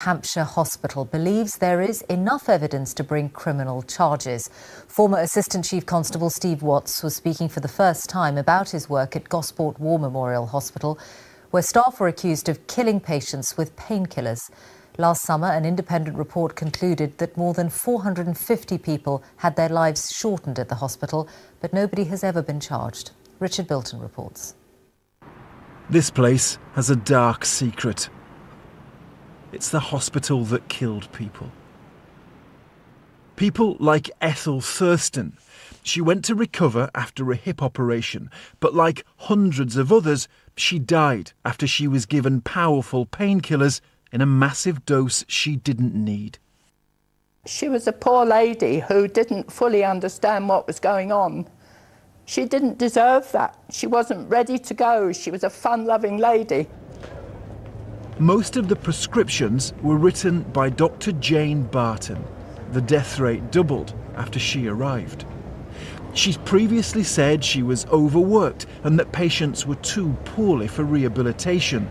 Hampshire Hospital believes there is enough evidence to bring criminal charges. Former Assistant Chief Constable Steve Watts was speaking for the first time about his work at Gosport War Memorial Hospital, where staff were accused of killing patients with painkillers. Last summer, an independent report concluded that more than 450 people had their lives shortened at the hospital, but nobody has ever been charged. Richard Bilton reports. This place has a dark secret. It's the hospital that killed people. People like Ethel Thurston. She went to recover after a hip operation, but like hundreds of others, she died after she was given powerful painkillers in a massive dose she didn't need. She was a poor lady who didn't fully understand what was going on. She didn't deserve that. She wasn't ready to go. She was a fun-loving lady. Most of the prescriptions were written by Dr. Jane Barton. The death rate doubled after she arrived. She's previously said she was overworked and that patients were too poorly for rehabilitation.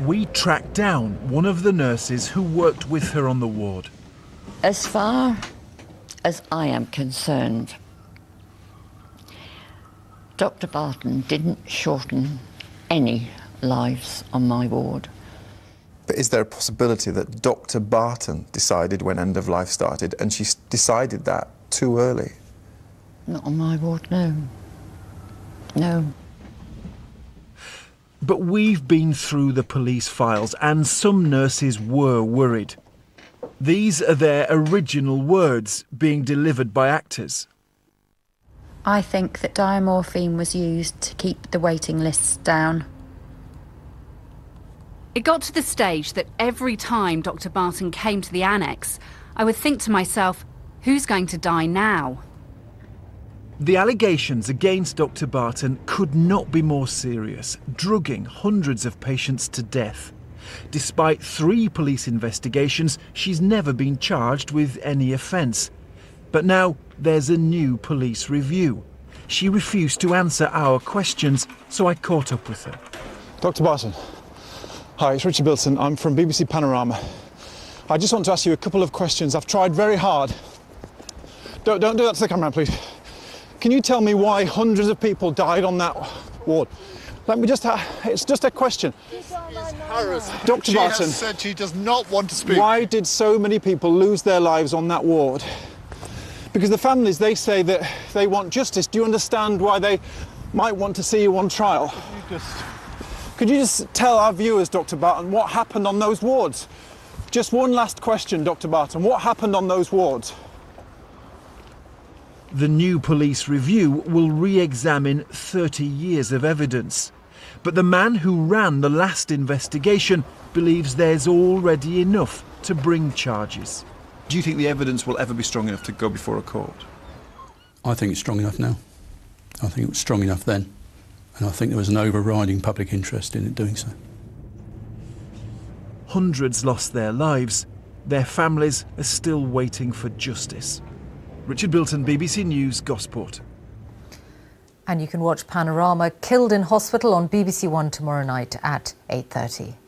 We tracked down one of the nurses who worked with her on the ward. As far as I am concerned, Dr. Barton didn't shorten any lives on my ward. But is there a possibility that Dr. Barton decided when end of life started and she decided that too early? Not on my ward, no. No. But we've been through the police files and some nurses were worried. These are their original words being delivered by actors. I think that diamorphine was used to keep the waiting lists down. It got to the stage that every time Dr. Barton came to the annex, I would think to myself, who's going to die now? The allegations against Dr. Barton could not be more serious, drugging hundreds of patients to death. Despite 3 police investigations, she's never been charged with any offence. But now there's a new police review. She refused to answer our questions, so I caught up with her. Dr. Barton. Hi, it's Richard Bilton. I'm from BBC Panorama. I just want to ask you a couple of questions. I've tried very hard. Don't do that to the camera, please. Can you tell me why hundreds of people died on that ward? Let me just it's just a question. Dr. Barton, has said she does not want to speak. Why did so many people lose their lives on that ward? Because the families, they say that they want justice. Do you understand why they might want to see you on trial? Could you just tell our viewers, Dr. Barton, what happened on those wards? Just one last question, Dr. Barton. What happened on those wards? The new police review will re-examine 30 years of evidence. But the man who ran the last investigation believes there's already enough to bring charges. Do you think the evidence will ever be strong enough to go before a court? I think it's strong enough now. I think it was strong enough then. And I think there was an overriding public interest in it doing so. Hundreds lost their lives. Their families are still waiting for justice. Richard Bilton, BBC News, Gosport. And you can watch Panorama Killed in Hospital on BBC One tomorrow night at 8:30.